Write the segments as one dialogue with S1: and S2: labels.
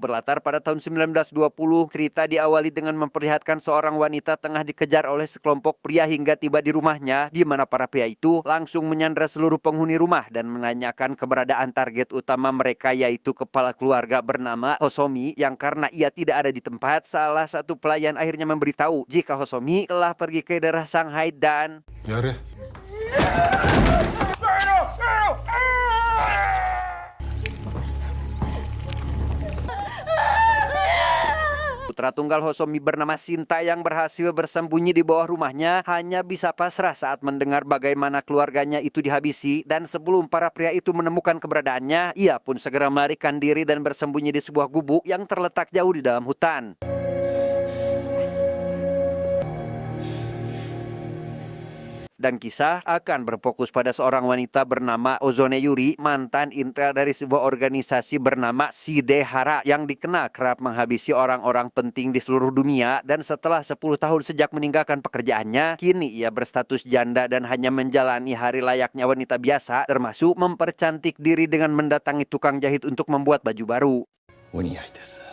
S1: Berlatar pada tahun 1920, cerita diawali dengan memperlihatkan seorang wanita tengah dikejar oleh sekelompok pria hingga tiba di rumahnya, di mana para pria itu langsung menyandra seluruh penghuni rumah dan menanyakan keberadaan target utama mereka, yaitu kepala keluarga bernama Hosomi, yang karena ia tidak ada di tempat, salah satu pelayan akhirnya memberitahu jika Hosomi telah pergi ke daerah Shanghai dan
S2: Ya deh.
S1: putra tunggal Hosomi bernama Sinta yang berhasil bersembunyi di bawah rumahnya hanya bisa pasrah saat mendengar bagaimana keluarganya itu dihabisi, dan sebelum para pria itu menemukan keberadaannya, ia pun segera melarikan diri dan bersembunyi di sebuah gubuk yang terletak jauh di dalam hutan. Dan kisah akan berfokus pada seorang wanita bernama Ozone Yuri, mantan intel dari sebuah organisasi bernama Shidehara yang dikenal kerap menghabisi orang-orang penting di seluruh dunia, dan setelah 10 tahun sejak meninggalkan pekerjaannya, kini ia berstatus janda dan hanya menjalani hari layaknya wanita biasa, termasuk mempercantik diri dengan mendatangi tukang jahit untuk membuat baju baru.
S2: お似合いです。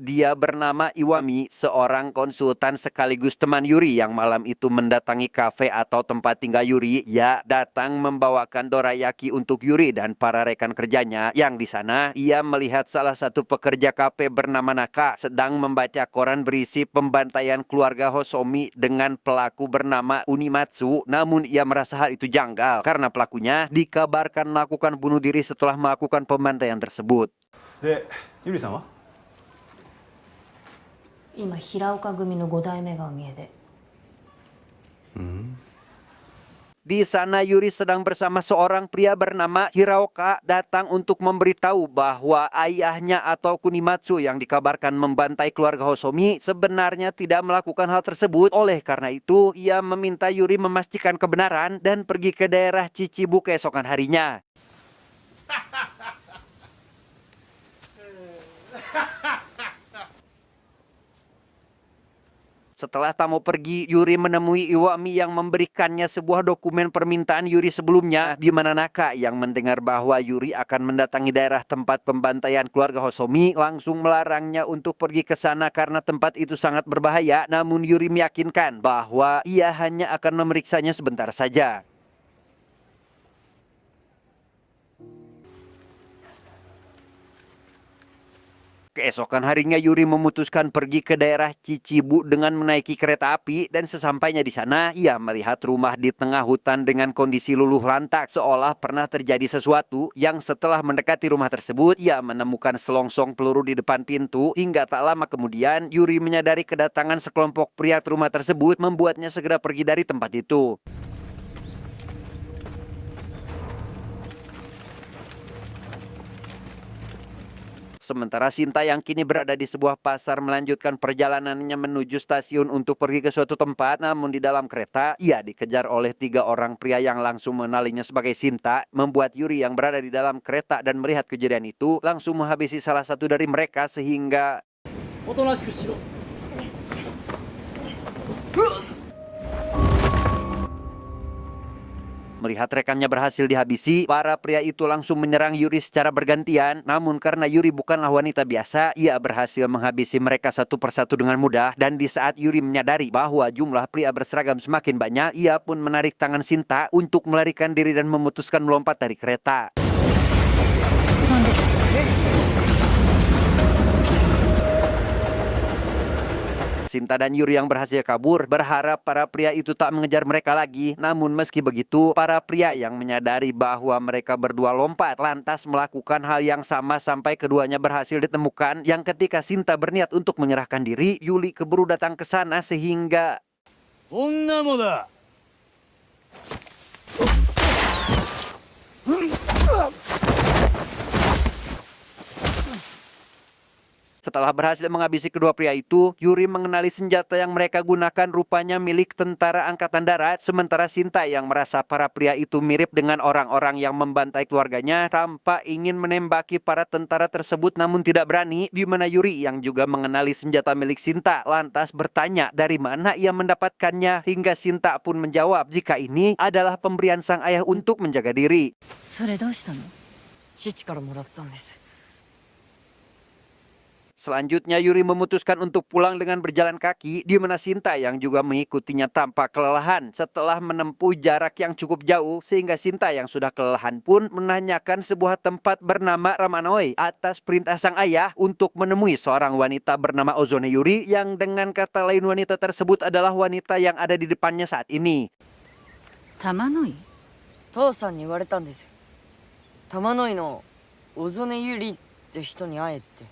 S1: Dia bernama Iwami, seorang konsultan sekaligus teman Yuri yang malam itu mendatangi kafe atau tempat tinggal Yuri. Ia datang membawakan dorayaki untuk Yuri dan para rekan kerjanya, yang di sana ia melihat salah satu pekerja kafe bernama Naka sedang membaca koran berisi pembantaian keluarga Hosomi dengan pelaku bernama Unimatsu. Namun ia merasa hal itu janggal karena pelakunya dikabarkan melakukan bunuh diri setelah melakukan pembantaian tersebut.
S3: で、ゆりさんは？
S4: 今平岡組の5代目がお見えで。
S1: Di sana Yuri sedang bersama seorang pria bernama Hiraoka datang untuk memberitahu bahwa ayahnya atau Kunimatsu yang dikabarkan membantai keluarga Hosomi sebenarnya tidak melakukan hal tersebut. Oleh karena itu, ia meminta Yuri memastikan kebenaran dan pergi ke daerah Chichibu keesokan harinya. Setelah tamu pergi, Yuri menemui Iwami yang memberikannya sebuah dokumen permintaan Yuri sebelumnya, di mana Naka yang mendengar bahwa Yuri akan mendatangi daerah tempat pembantaian keluarga Hosomi langsung melarangnya untuk pergi ke sana karena tempat itu sangat berbahaya. Namun Yuri meyakinkan bahwa ia hanya akan memeriksanya sebentar saja. Keesokan harinya Yuri memutuskan pergi ke daerah Chichibu dengan menaiki kereta api, dan sesampainya di sana ia melihat rumah di tengah hutan dengan kondisi luluh lantak seolah pernah terjadi sesuatu, yang setelah mendekati rumah tersebut ia menemukan selongsong peluru di depan pintu. Hingga tak lama kemudian Yuri menyadari kedatangan sekelompok pria ke rumah tersebut membuatnya segera pergi dari tempat itu. Sementara Sinta yang kini berada di sebuah pasar melanjutkan perjalanannya menuju stasiun untuk pergi ke suatu tempat. Namun di dalam kereta ia dikejar oleh 3 orang pria yang langsung mengenalinya sebagai Sinta, membuat Yuri yang berada di dalam kereta dan melihat kejadian itu langsung menghabisi salah satu dari mereka sehingga melihat rekannya berhasil dihabisi, para pria itu langsung menyerang Yuri secara bergantian. Namun karena Yuri bukanlah wanita biasa, ia berhasil menghabisi mereka satu persatu dengan mudah. Dan di saat Yuri menyadari bahwa jumlah pria berseragam semakin banyak, ia pun menarik tangan Sinta untuk melarikan diri dan memutuskan melompat dari kereta. Sinta dan Yuri yang berhasil kabur berharap para pria itu tak mengejar mereka lagi. Namun meski begitu, para pria yang menyadari bahwa mereka berdua lompat lantas melakukan hal yang sama sampai keduanya berhasil ditemukan. Yang ketika Sinta berniat untuk menyerahkan diri, Yuri keburu datang ke sana sehingga Setelah berhasil menghabisi kedua pria itu, Yuri mengenali senjata yang mereka gunakan rupanya milik tentara angkatan darat, sementara Shinta yang merasa para pria itu mirip dengan orang-orang yang membantai keluarganya tampak ingin menembaki para tentara tersebut namun tidak berani, di mana Yuri yang juga mengenali senjata milik Shinta lantas bertanya dari mana ia mendapatkannya hingga Shinta pun menjawab jika ini adalah pemberian sang ayah untuk menjaga diri.
S2: それどうしたの？
S5: 父からもらったんです。
S1: Selanjutnya Yuri memutuskan untuk pulang dengan berjalan kaki, di mana Shinta yang juga mengikutinya tampak kelelahan setelah menempuh jarak yang cukup jauh, sehingga Shinta yang sudah kelelahan pun menanyakan sebuah tempat bernama Ramanoi atas perintah sang ayah untuk menemui seorang wanita bernama Ozone Yuri yang dengan kata lain wanita tersebut adalah wanita yang ada di depannya saat ini.
S2: 玉の井？
S5: 父さんに言われたんですよ。玉の井の小曽根ゆりって人に会えって。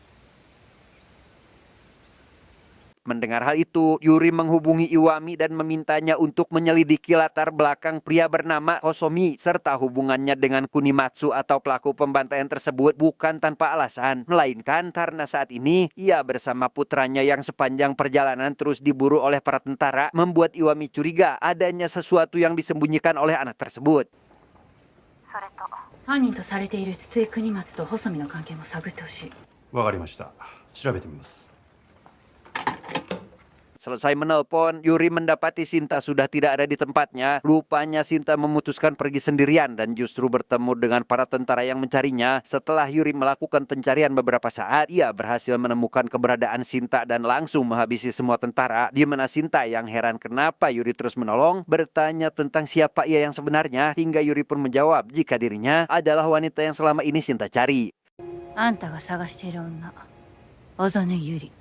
S1: Mendengar hal itu, Yuri menghubungi Iwami dan memintanya untuk menyelidiki latar belakang pria bernama Hosomi serta hubungannya dengan Kunimatsu atau pelaku pembantaian tersebut bukan tanpa alasan, melainkan karena saat ini ia bersama putranya yang sepanjang perjalanan terus diburu oleh para tentara membuat Iwami curiga adanya sesuatu yang disembunyikan oleh anak tersebut.
S4: 犯人とされている筒井国松と細見の関係も探ってほしい。
S3: わかりました。調べてみます。
S1: Selesai menelpon, Yuri mendapati Shinta sudah tidak ada di tempatnya. Rupanya Shinta memutuskan pergi sendirian dan justru bertemu dengan para tentara yang mencarinya. Setelah Yuri melakukan pencarian beberapa saat, ia berhasil menemukan keberadaan Shinta dan langsung menghabisi semua tentara. Di mana Shinta yang heran kenapa Yuri terus menolong, bertanya tentang siapa ia yang sebenarnya, hingga Yuri pun menjawab jika dirinya adalah wanita yang selama ini Shinta cari.
S2: あんたが探している女、小曽根ゆり。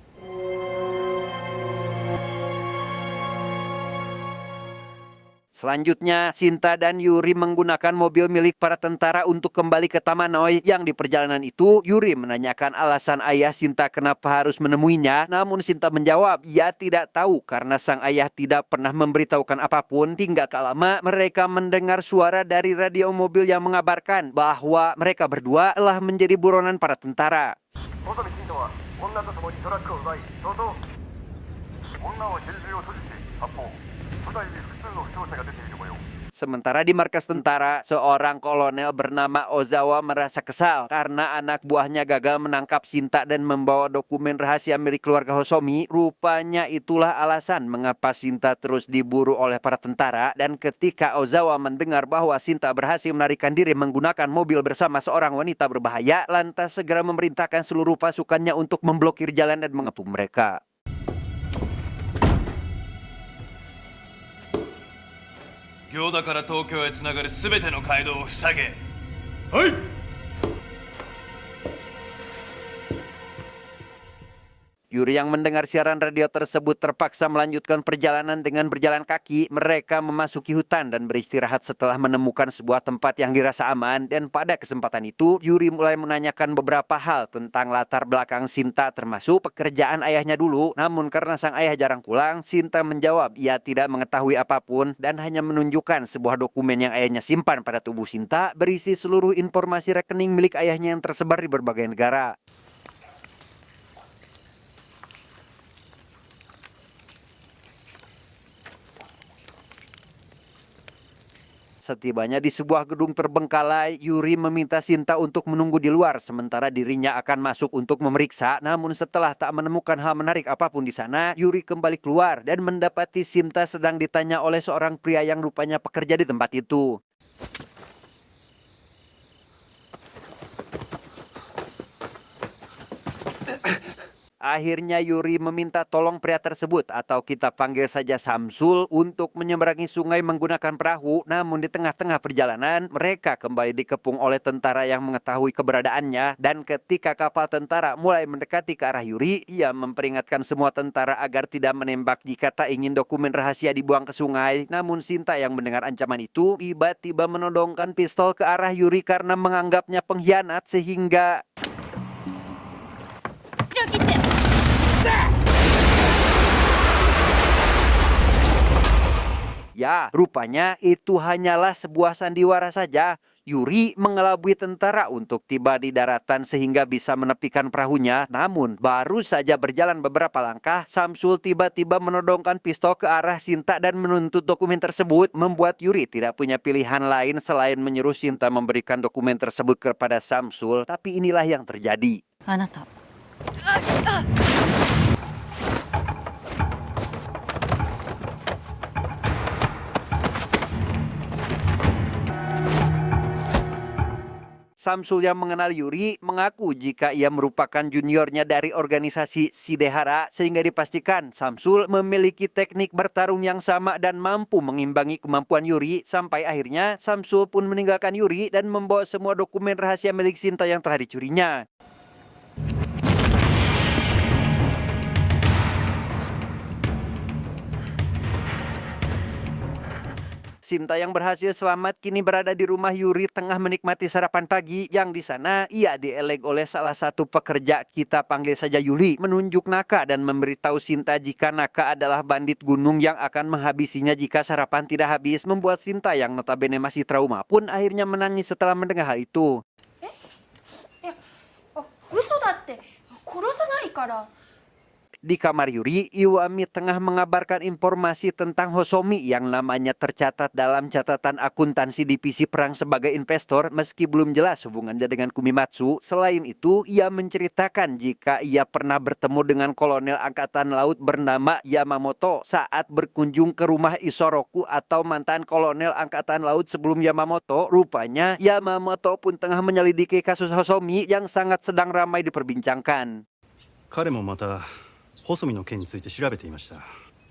S1: Selanjutnya, Shinta dan Yuri menggunakan mobil milik para tentara untuk kembali ke Tamanoi. Yang di perjalanan itu, Yuri menanyakan alasan ayah Shinta kenapa harus menemuinya. Namun Shinta menjawab, ia tidak tahu karena sang ayah tidak pernah memberitahukan apapun. Hingga tak lama, mereka mendengar suara dari radio mobil yang mengabarkan bahwa mereka berdua telah menjadi buronan para tentara. Sementara di markas tentara, seorang kolonel bernama Ozawa merasa kesal karena anak buahnya gagal menangkap Shinta dan membawa dokumen rahasia milik keluarga Hosomi. Rupanya itulah alasan mengapa Shinta terus diburu oleh para tentara. Dan ketika Ozawa mendengar bahwa Shinta berhasil melarikan diri menggunakan mobil bersama seorang wanita berbahaya, lantas segera memerintahkan seluruh pasukannya untuk memblokir jalan dan mengepung mereka.
S6: Gyoda から東京へつながるすべての街道を塞げ。はい。
S1: Yuri yang mendengar siaran radio tersebut terpaksa melanjutkan perjalanan dengan berjalan kaki. Mereka memasuki hutan dan beristirahat setelah menemukan sebuah tempat yang dirasa aman. Dan pada kesempatan itu, Yuri mulai menanyakan beberapa hal tentang latar belakang Shinta termasuk pekerjaan ayahnya dulu. Namun karena sang ayah jarang pulang, Shinta menjawab ia tidak mengetahui apapun dan hanya menunjukkan sebuah dokumen yang ayahnya simpan pada tubuh Shinta berisi seluruh informasi rekening milik ayahnya yang tersebar di berbagai negara. Setibanya di sebuah gedung terbengkalai, Yuri meminta Shinta untuk menunggu di luar sementara dirinya akan masuk untuk memeriksa. Namun setelah tak menemukan hal menarik apapun di sana, Yuri kembali keluar dan mendapati Shinta sedang ditanya oleh seorang pria yang rupanya pekerja di tempat itu. Akhirnya Yuri meminta tolong pria tersebut atau kita panggil saja Samsul untuk menyeberangi sungai menggunakan perahu. Namun di tengah-tengah perjalanan mereka kembali dikepung oleh tentara yang mengetahui keberadaannya. Dan ketika kapal tentara mulai mendekati ke arah Yuri, ia memperingatkan semua tentara agar tidak menembak jika tak ingin dokumen rahasia dibuang ke sungai. Namun Shinta yang mendengar ancaman itu tiba-tiba menodongkan pistol ke arah Yuri karena menganggapnya pengkhianat sehingga... Ya, rupanya itu hanyalah sebuah sandiwara saja. Yuri mengelabui tentara untuk tiba di daratan sehingga bisa menepikan perahunya. Namun, baru saja berjalan beberapa langkah, Samsul tiba-tiba menodongkan pistol ke arah Sinta dan menuntut dokumen tersebut, membuat Yuri tidak punya pilihan lain selain menyuruh Sinta memberikan dokumen tersebut kepada Samsul. Tapi inilah yang terjadi.
S2: あなた
S1: Samsul yang mengenal Yuri mengaku jika ia merupakan juniornya dari organisasi Shidehara sehingga dipastikan Samsul memiliki teknik bertarung yang sama dan mampu mengimbangi kemampuan Yuri sampai akhirnya Samsul pun meninggalkan Yuri dan membawa semua dokumen rahasia milik Sinta yang telah dicurinya. Sinta yang berhasil selamat kini berada di rumah Yuri tengah menikmati sarapan pagi yang di sana ia dieleg oleh salah satu pekerja, kita panggil saja Yuli, menunjuk Naka dan memberitahu Sinta jika Naka adalah bandit gunung yang akan menghabisinya jika sarapan tidak habis, membuat Sinta yang notabene masih trauma pun akhirnya menangis setelah mendengar hal itu.
S7: 嘘だって殺さないから
S1: Di kamar Yuri, Iwami tengah mengabarkan informasi tentang Hosomi yang namanya tercatat dalam catatan akuntansi divisi perang sebagai investor meski belum jelas hubungannya dengan Kumimatsu. Selain itu, ia menceritakan jika ia pernah bertemu dengan kolonel angkatan laut bernama Yamamoto saat berkunjung ke rumah Isoroku atau mantan kolonel angkatan laut sebelum Yamamoto. Rupanya, Yamamoto pun tengah menyelidiki kasus Hosomi yang sangat sedang ramai diperbincangkan.
S3: 彼もまた細見の件について調べていました。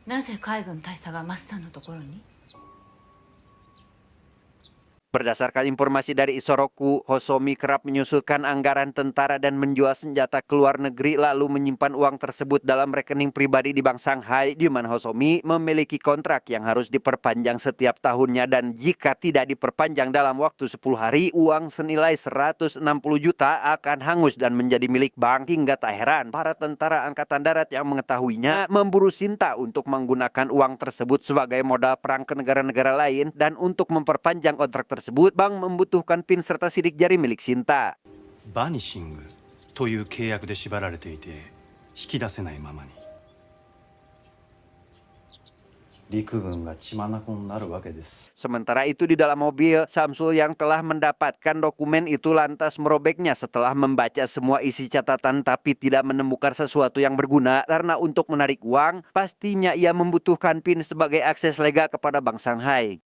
S2: なぜ海軍大佐がマスターのところに
S1: Berdasarkan informasi dari Isoroku, Hosomi kerap menyusulkan anggaran tentara dan menjual senjata ke luar negeri lalu menyimpan uang tersebut dalam rekening pribadi di Bank Shanghai, di mana Hosomi memiliki kontrak yang harus diperpanjang setiap tahunnya dan jika tidak diperpanjang dalam waktu 10 hari, uang senilai 160 juta akan hangus dan menjadi milik bank. Hingga tak heran para tentara angkatan darat yang mengetahuinya memburu Sinta untuk menggunakan uang tersebut sebagai modal perang ke negara-negara lain dan untuk memperpanjang kontrak tersebut, bank membutuhkan PIN serta sidik jari milik Sinta.
S3: バニシングという契約で縛られていて引き出せないままに陸軍が血眼になるわけです。
S1: Sementara itu di dalam mobil, Samsul yang telah mendapatkan dokumen itu lantas merobeknya setelah membaca semua isi catatan tapi tidak menemukan sesuatu yang berguna karena untuk menarik uang, pastinya ia membutuhkan PIN sebagai akses legal kepada Bank Shanghai.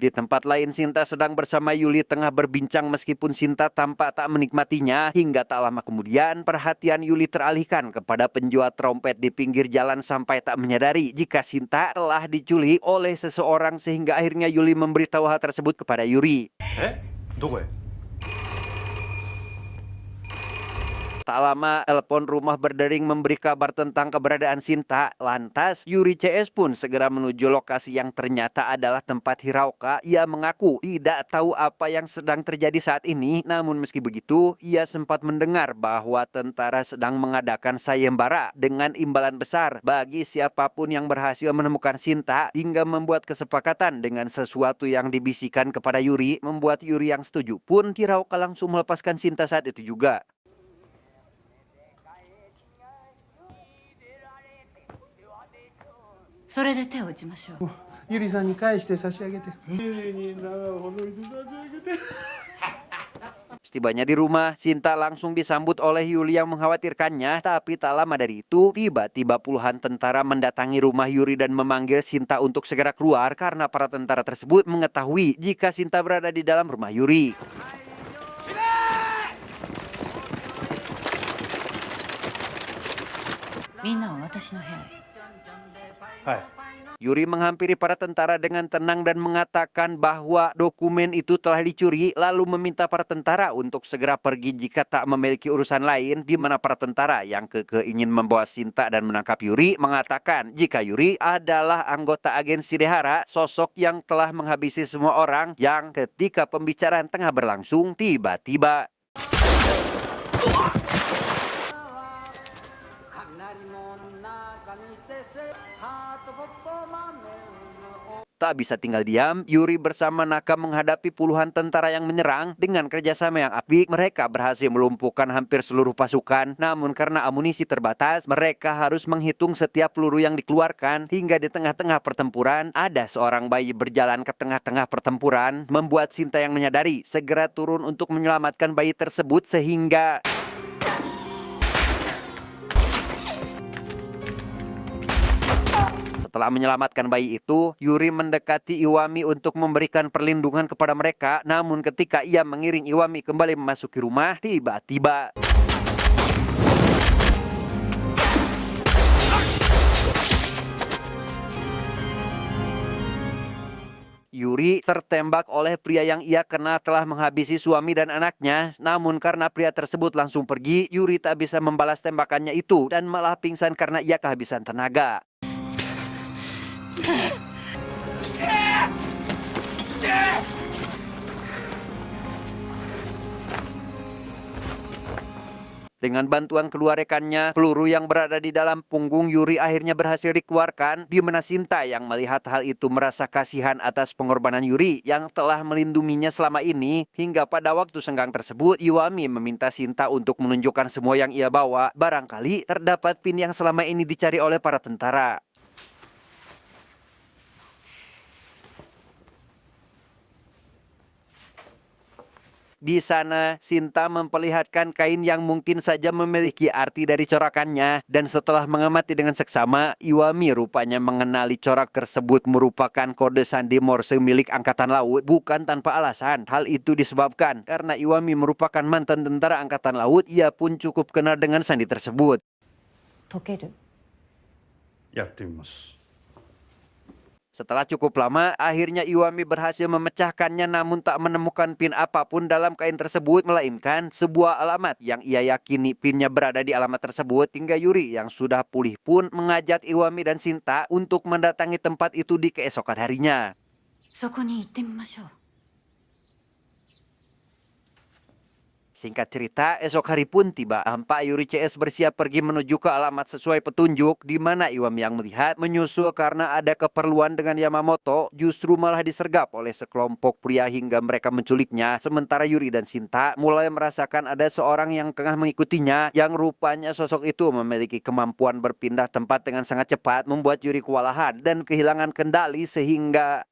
S1: Di tempat lain, Sinta sedang bersama Yuli tengah berbincang meskipun Sinta tampak tak menikmatinya. Hingga tak lama kemudian, perhatian Yuli teralihkan kepada penjual trompet di pinggir jalan sampai tak menyadari jika Sinta telah diculik oleh seseorang sehingga akhirnya Yuli memberitahu hal tersebut kepada Yuri.
S3: どこへ？
S1: Tak lama, telepon rumah berdering memberi kabar tentang keberadaan Sinta. Lantas, Yuri CS pun segera menuju lokasi yang ternyata adalah tempat Hiraoka. Ia mengaku tidak tahu apa yang sedang terjadi saat ini. Namun meski begitu, ia sempat mendengar bahwa tentara sedang mengadakan sayembara dengan imbalan besar bagi siapapun yang berhasil menemukan Sinta, hingga membuat kesepakatan dengan sesuatu yang dibisikkan kepada Yuri, membuat Yuri yang setuju pun Hiraoka langsung melepaskan Sinta saat itu juga.
S2: それで手を打ちましょう
S8: ゆりさんに返して差し上げて。
S1: Setibanya di rumah, Sinta langsung disambut oleh Yuli yang mengkhawatirkannya. Tapi tak lama dari itu, tiba-tiba puluhan tentara mendatangi rumah Yuri dan memanggil Sinta untuk segera keluar karena para tentara tersebut mengetahui jika Sinta berada di dalam rumah Yuri. Yuri menghampiri para tentara dengan tenang dan mengatakan bahwa dokumen itu telah dicuri, lalu meminta para tentara untuk segera pergi jika tak memiliki urusan lain, di mana para tentara yang kekeh ingin membawa Sinta dan menangkap Yuri mengatakan jika Yuri adalah anggota agen Shidehara, sosok yang telah menghabisi semua orang, yang ketika pembicaraan tengah berlangsung tiba-tiba Tak bisa tinggal diam, Yuri bersama Naka menghadapi puluhan tentara yang menyerang. Dengan kerjasama yang apik, mereka berhasil melumpuhkan hampir seluruh pasukan. Namun karena amunisi terbatas, mereka harus menghitung setiap peluru yang dikeluarkan. Hingga di tengah-tengah pertempuran, ada seorang bayi berjalan ke tengah-tengah pertempuran, membuat Sintayong menyadari segera turun untuk menyelamatkan bayi tersebut sehingga setelah menyelamatkan bayi itu, Yuri mendekati Iwami untuk memberikan perlindungan kepada mereka. Namun ketika ia mengiring Iwami kembali memasuki rumah, tiba-tiba Yuri tertembak oleh pria yang ia kenal telah menghabisi suami dan anaknya. Namun karena pria tersebut langsung pergi, Yuri tak bisa membalas tembakannya itu dan malah pingsan karena ia kehabisan tenaga. Dengan bantuan kedua rekannya, peluru yang berada di dalam punggung Yuri akhirnya berhasil dikeluarkan, di mana Sintayong melihat hal itu merasa kasihan atas pengorbanan Yuri yang telah melindunginya selama ini. Hingga pada waktu senggang tersebut, Iwami meminta Sinta untuk menunjukkan semua yang ia bawa. Barangkali terdapat pin yang selama ini dicari oleh para tentara. Di sana, Sinta memperlihatkan kain yang mungkin saja memiliki arti dari corakannya. Dan setelah mengamati dengan seksama, Iwami rupanya mengenali corak tersebut merupakan kode sandi Morse milik Angkatan Laut. Bukan tanpa alasan. Hal itu disebabkan karena Iwami merupakan mantan tentara Angkatan Laut. Ia pun cukup kenal dengan sandi tersebut.
S2: 解ける
S3: やってみます。
S1: Setelah cukup lama, akhirnya Iwami berhasil memecahkannya namun tak menemukan pin apapun dalam kain tersebut, melainkan sebuah alamat yang ia yakini pinnya berada di alamat tersebut. Hingga Yuri yang sudah pulih pun mengajak Iwami dan Sinta untuk mendatangi tempat itu di keesokan harinya.
S4: そこに行ってみましょう。
S1: Singkat cerita, esok hari pun tiba. Pak Yuri CS bersiap pergi menuju ke alamat sesuai petunjuk, di mana Iwami yang melihat menyusul karena ada keperluan dengan Yamamoto, justru malah disergap oleh sekelompok pria hingga mereka menculiknya. Sementara Yuri dan Sinta mulai merasakan ada seorang yang tengah mengikutinya, yang rupanya sosok itu memiliki kemampuan berpindah tempat dengan sangat cepat, membuat Yuri kewalahan dan kehilangan kendali sehingga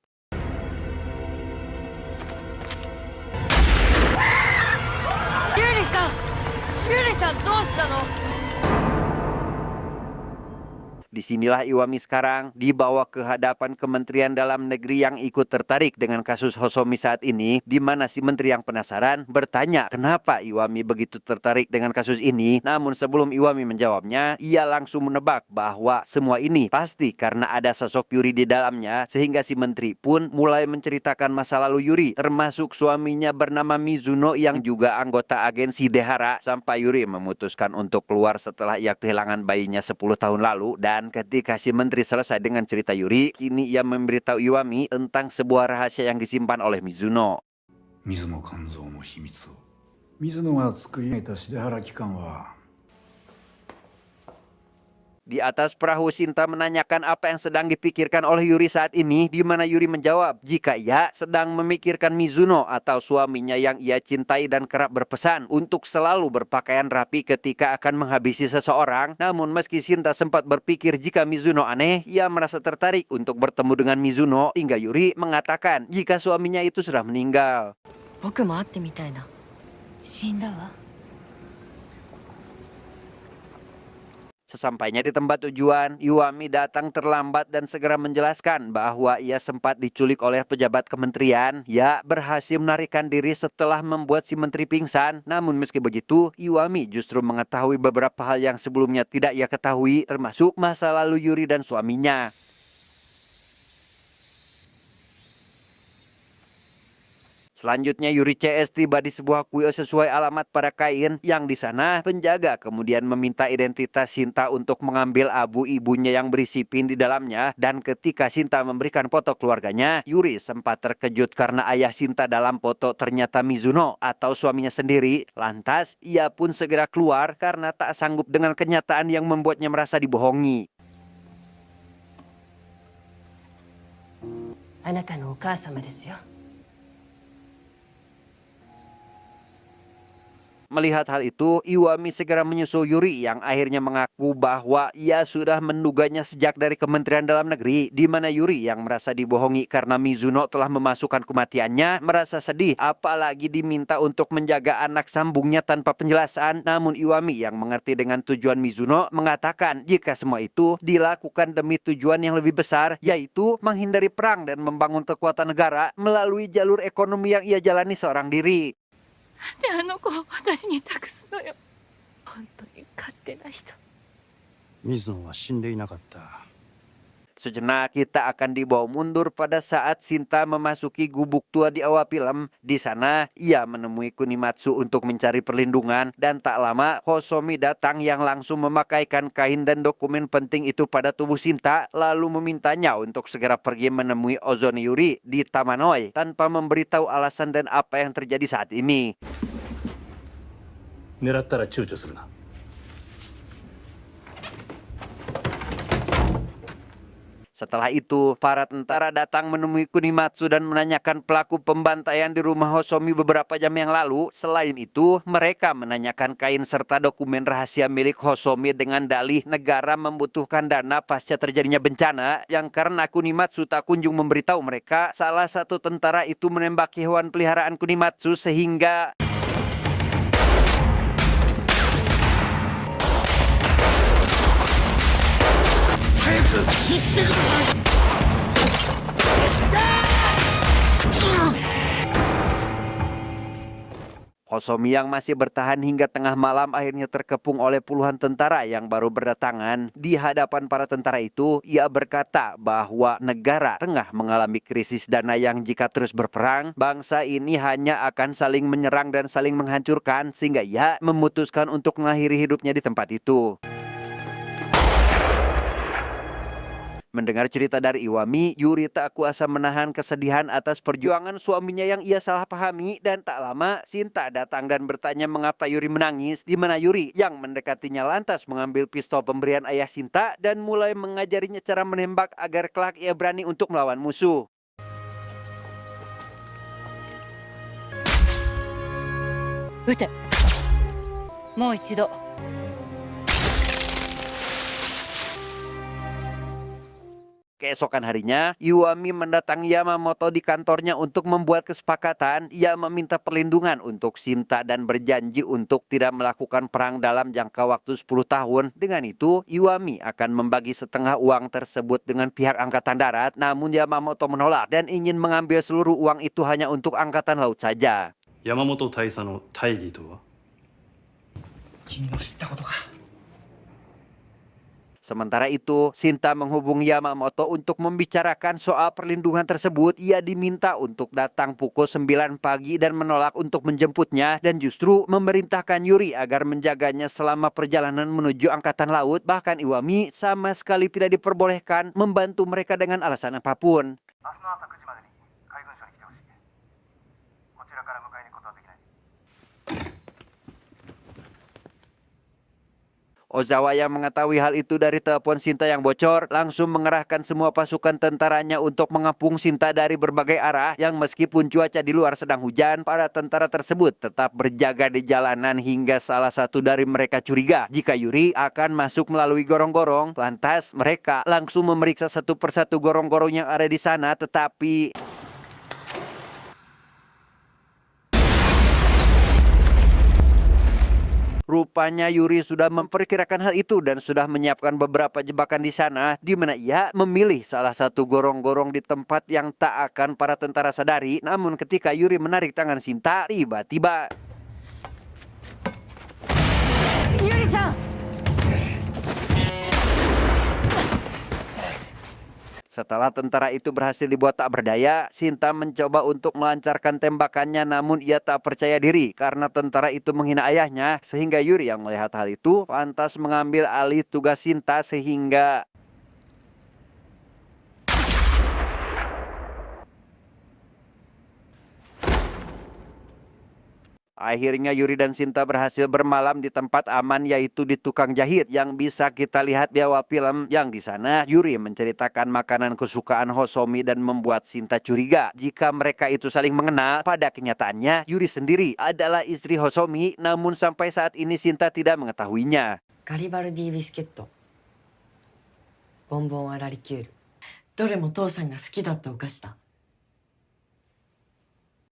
S1: disinilah Iwami sekarang dibawa ke hadapan Kementerian Dalam Negeri yang ikut tertarik dengan kasus Hosomi saat ini, di mana si menteri yang penasaran bertanya kenapa Iwami begitu tertarik dengan kasus ini. Namun sebelum Iwami menjawabnya, ia langsung menebak bahwa semua ini pasti karena ada sosok Yuri di dalamnya, sehingga si menteri pun mulai menceritakan masa lalu Yuri, termasuk suaminya bernama Mizuno yang juga anggota agensi Dehara, sampai Yuri memutuskan untuk keluar setelah ia kehilangan bayinya 10 tahun lalu. Dan ketika si menteri selesai dengan cerita Yuri, kini ia memberitahu Iwami tentang sebuah rahasia yang disimpan oleh Mizuno.
S9: 水野肝臓の秘密を水野が作り上げたシデハラ機関は
S1: Di atas perahu, Sinta menanyakan apa yang sedang dipikirkan oleh Yuri saat ini, di mana Yuri menjawab jika ia sedang memikirkan Mizuno atau suaminya yang ia cintai dan kerap berpesan untuk selalu berpakaian rapi ketika akan menghabisi seseorang. Namun meski Sinta sempat berpikir jika Mizuno aneh, ia merasa tertarik untuk bertemu dengan Mizuno, hingga Yuri mengatakan jika suaminya itu sudah meninggal.
S5: 僕も会ってみたいな。
S2: 死んだわ。
S1: Sesampainya di tempat tujuan, Iwami datang terlambat dan segera menjelaskan bahwa ia sempat diculik oleh pejabat kementerian. Ia berhasil melarikan diri setelah membuat si menteri pingsan. Namun meski begitu, Iwami justru mengetahui beberapa hal yang sebelumnya tidak ia ketahui, termasuk masa lalu Yuri dan suaminya. Selanjutnya Yuri CS tiba di sebuah kuil sesuai alamat pada kain yang di sana penjaga kemudian meminta identitas Sinta untuk mengambil abu ibunya yang berisi pin di dalamnya, dan ketika Sinta memberikan foto keluarganya, Yuri sempat terkejut karena ayah Sinta dalam foto ternyata Mizuno atau suaminya sendiri. Lantas ia pun segera keluar karena tak sanggup dengan kenyataan yang membuatnya merasa dibohongi.
S2: あなたのお母様ですよ。
S1: Melihat hal itu, Iwami segera menyusul Yuri yang akhirnya mengaku bahwa ia sudah menduganya sejak dari Kementerian Dalam Negeri, di mana Yuri yang merasa dibohongi karena Mizuno telah memasukkan kematiannya merasa sedih apalagi diminta untuk menjaga anak sambungnya tanpa penjelasan. Namun Iwami yang mengerti dengan tujuan Mizuno mengatakan jika semua itu dilakukan demi tujuan yang lebih besar, yaitu menghindari perang dan membangun kekuatan negara melalui jalur ekonomi yang ia jalani seorang diri.
S2: であの子を私に託すのよ。本当に勝手な人。
S3: 水野は死んでいなかった。
S1: Sejenak kita akan dibawa mundur pada saat Sinta memasuki gubuk tua di awal film. Di sana ia menemui Kunimatsu untuk mencari perlindungan, dan tak lama Hosomi datang yang langsung memakaikan kain dan dokumen penting itu pada tubuh Sinta lalu memintanya untuk segera pergi menemui Ozone Yuri di Tamanoi tanpa memberitahu alasan dan apa yang terjadi saat ini.
S3: 狙ったら躊躇するな。
S1: Setelah itu, para tentara datang menemui Kunimatsu dan menanyakan pelaku pembantaian di rumah Hosomi beberapa jam yang lalu. Selain itu, mereka menanyakan kain serta dokumen rahasia milik Hosomi dengan dalih negara membutuhkan dana pasca terjadinya bencana, yang karena Kunimatsu tak kunjung memberitahu mereka, salah satu tentara itu menembaki hewan peliharaan Kunimatsu sehingga Hosomi yang masih bertahan hingga tengah malam akhirnya terkepung oleh puluhan tentara yang baru berdatangan. Di hadapan para tentara itu, ia berkata bahwa negara tengah mengalami krisis dana yang jika terus berperang, bangsa ini hanya akan saling menyerang dan saling menghancurkan, sehingga ia memutuskan untuk mengakhiri hidupnya di tempat itu. Mendengar cerita dari Iwami, Yuri tak kuasa menahan kesedihan atas perjuangan suaminya yang ia salah pahami, dan tak lama Sinta datang dan bertanya mengapa Yuri menangis, di mana Yuri yang mendekatinya lantas mengambil pistol pemberian ayah Sinta dan mulai mengajarinya cara menembak agar kelak ia berani untuk melawan musuh.
S2: Ute. もう一度。
S1: Keesokan harinya, Iwami mendatangi Yamamoto di kantornya untuk membuat kesepakatan. Ia meminta perlindungan untuk Sinta dan berjanji untuk tidak melakukan perang dalam jangka waktu 10 tahun. Dengan itu, Iwami akan membagi setengah uang tersebut dengan pihak Angkatan Darat. Namun Yamamoto menolak dan ingin mengambil seluruh uang itu hanya untuk Angkatan Laut saja.
S3: Yamamoto 大佐の大義とは?
S8: 君の知ったことか。
S1: Sementara itu, Sinta menghubungi Yamamoto untuk membicarakan soal perlindungan tersebut. Ia diminta untuk datang pukul 9 pagi dan menolak untuk menjemputnya, dan justru memerintahkan Yuri agar menjaganya selama perjalanan menuju Angkatan Laut. Bahkan Iwami sama sekali tidak diperbolehkan membantu mereka dengan alasan apapun. Ozawa yang mengetahui hal itu dari telepon Sinta yang bocor, langsung mengerahkan semua pasukan tentaranya untuk mengepung Sinta dari berbagai arah, yang meskipun cuaca di luar sedang hujan, para tentara tersebut tetap berjaga di jalanan hingga salah satu dari mereka curiga jika Yuri akan masuk melalui gorong-gorong. Lantas mereka langsung memeriksa satu persatu gorong-gorong yang ada di sana, tetapi rupanya Yuri sudah memperkirakan hal itu dan sudah menyiapkan beberapa jebakan di sana, di mana ia memilih salah satu gorong-gorong di tempat yang tak akan para tentara sadari. Namun ketika Yuri menarik tangan Sinta, tiba-tiba
S5: Yuri-san!
S1: Setelah tentara itu berhasil dibuat tak berdaya, Shinta mencoba untuk melancarkan tembakannya namun ia tak percaya diri karena tentara itu menghina ayahnya sehingga Yuri yang melihat hal itu lantas mengambil alih tugas Shinta sehingga akhirnya Yuri dan Shinta berhasil bermalam di tempat aman yaitu di tukang jahit yang bisa kita lihat di awal film yang di sana Yuri menceritakan makanan kesukaan Hosomi dan membuat Shinta curiga jika mereka itu saling mengenal. Pada kenyataannya Yuri sendiri adalah istri Hosomi namun sampai saat ini Shinta tidak mengetahuinya.
S5: ガリバルディビスケット、ボンボンアラリキュール、どれも父さんが好きだったお菓子だ。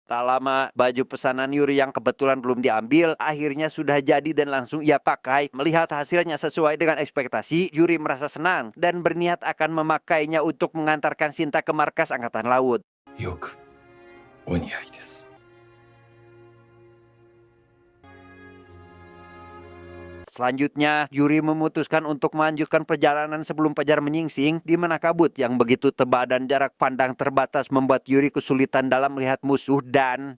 S1: Tak lama, baju pesanan Yuri yang kebetulan belum diambil akhirnya sudah jadi dan langsung ia pakai. Melihat hasilnya sesuai dengan ekspektasi, Yuri merasa senang dan berniat akan memakainya untuk mengantarkan Shinta ke markas Angkatan Laut.
S8: よくお似合いです。
S1: Selanjutnya, Yuri memutuskan untuk melanjutkan perjalanan sebelum fajar menyingsing di mana kabut yang begitu tebal dan jarak pandang terbatas membuat Yuri kesulitan dalam melihat musuh dan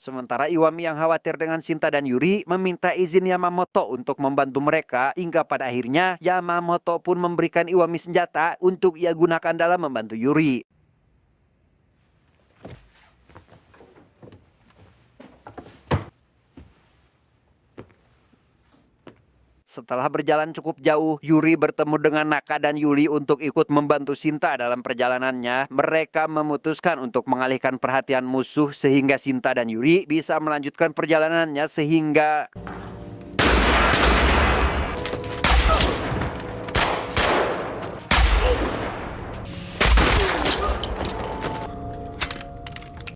S1: sementara Iwami yang khawatir dengan Shinta dan Yuri meminta izin Yamamoto untuk membantu mereka hingga pada akhirnya Yamamoto pun memberikan Iwami senjata untuk ia gunakan dalam membantu Yuri. Setelah berjalan cukup jauh, Yuri bertemu dengan Naka dan Yuli untuk ikut membantu Shinta dalam perjalanannya. Mereka memutuskan untuk mengalihkan perhatian musuh sehingga Shinta dan Yuri bisa melanjutkan perjalanannya sehingga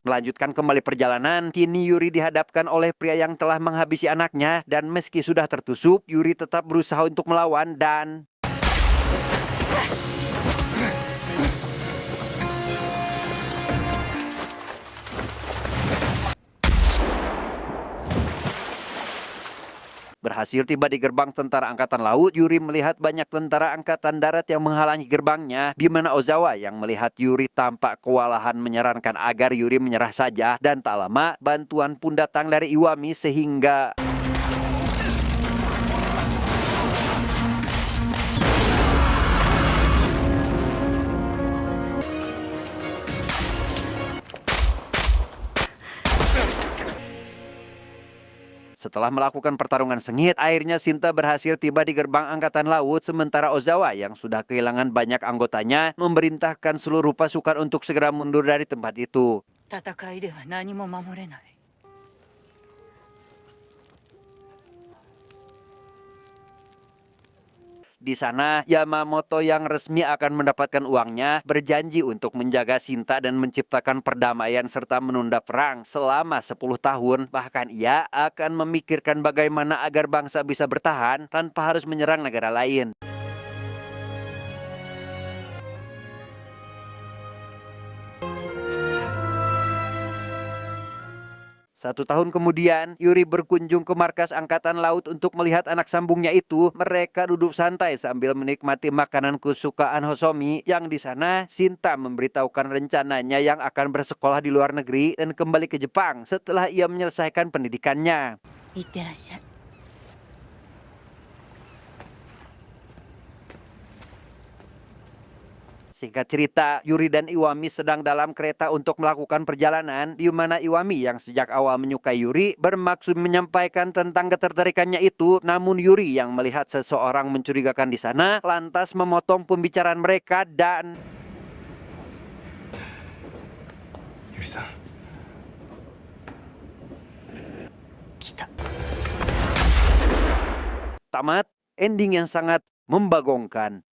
S1: melanjutkan kembali perjalanan. Kini Yuri dihadapkan oleh pria yang telah menghabisi anaknya dan meski sudah tertusuk, Yuri tetap berusaha untuk melawan dan berhasil tiba di gerbang tentara angkatan laut. Yuri melihat banyak tentara angkatan darat yang menghalangi gerbangnya, di mana Ozawa yang melihat Yuri tampak kewalahan menyarankan agar Yuri menyerah saja dan tak lama bantuan pun datang dari Iwami sehingga setelah melakukan pertarungan sengit, akhirnya Shinta berhasil tiba di gerbang angkatan laut sementara Ozawa yang sudah kehilangan banyak anggotanya memerintahkan seluruh pasukan untuk segera mundur dari tempat itu.
S4: 戦いでは何も守れない。
S1: Di sana, Yamamoto yang resmi akan mendapatkan uangnya berjanji untuk menjaga Shinta dan menciptakan perdamaian serta menunda perang selama 10 tahun. Bahkan ia akan memikirkan bagaimana agar bangsa bisa bertahan tanpa harus menyerang negara lain. Satu tahun kemudian, Yuri berkunjung ke markas angkatan laut untuk melihat anak sambungnya itu. Mereka duduk santai sambil menikmati makanan kesukaan Hosomi. Yang di sana, Shinta memberitahukan rencananya yang akan bersekolah di luar negeri dan kembali ke Jepang setelah ia menyelesaikan pendidikannya.
S4: いってらっしゃい。
S1: Singkat cerita, Yuri dan Iwami sedang dalam kereta untuk melakukan perjalanan di mana Iwami yang sejak awal menyukai Yuri bermaksud menyampaikan tentang ketertarikannya itu, namun Yuri yang melihat seseorang mencurigakan di sana lantas memotong pembicaraan mereka dan
S3: Yuri-san.
S1: tamat ending yang sangat membagongkan.